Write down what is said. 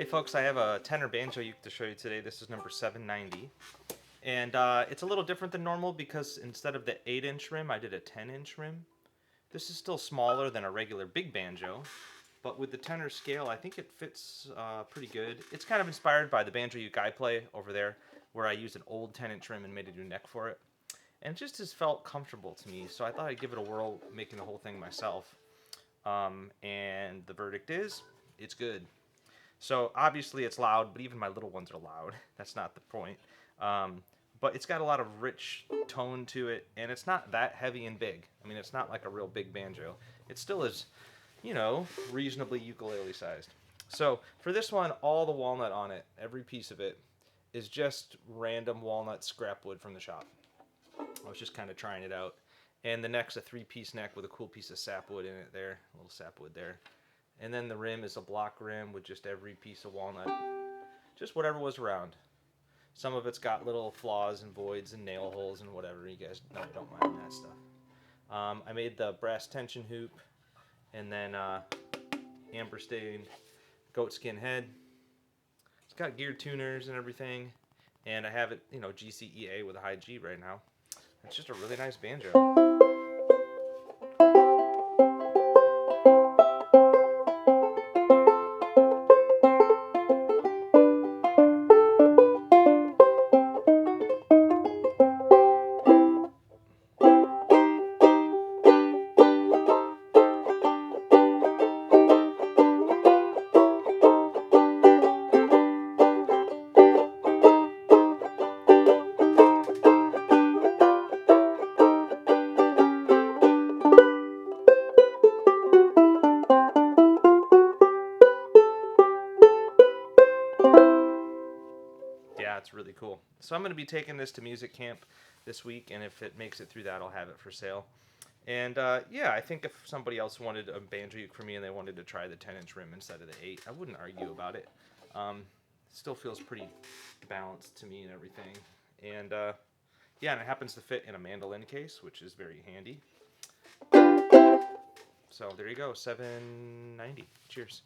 Hey folks, I have a tenor banjo uke to show you today. This is number 790. And it's a little different than normal because instead of the 8-inch rim, I did a 10-inch rim. This is still smaller than a regular big banjo, but with the tenor scale, I think it fits pretty good. It's kind of inspired by the banjo uke I play over there, where I used an old 10-inch rim and made a new neck for it. And it just has felt comfortable to me, so I thought I'd give it a whirl making the whole thing myself. And the verdict is, it's good. So obviously it's loud, but even my little ones are loud. That's not the point. But it's got a lot of rich tone to it, and it's not that heavy and big. I mean, it's not like a real big banjo. It still is, reasonably ukulele sized. So for this one, all the walnut on it, every piece of it, is just random walnut scrap wood from the shop. I was just kind of trying it out. And the neck's a 3-piece neck with a cool piece of sapwood in it there, a little sapwood there. And then the rim is a block rim with just every piece of walnut, just whatever was around. Some of it's got little flaws and voids and nail holes and whatever. You guys know I don't mind that stuff. I made the brass tension hoop and then amber stained goatskin head. It's got gear tuners and everything, and I have it, GCEA with a high G right now. It's just a really nice banjo. Yeah, it's really cool. So I'm going to be taking this to music camp this week, and if it makes it through that, I'll have it for sale. And yeah, I think if somebody else wanted a banjo uke for me and they wanted to try the 10-inch rim instead of the 8, I wouldn't argue about it. Still feels pretty balanced to me and everything. And yeah, and it happens to fit in a mandolin case, which is very handy. So there you go, 790. Cheers.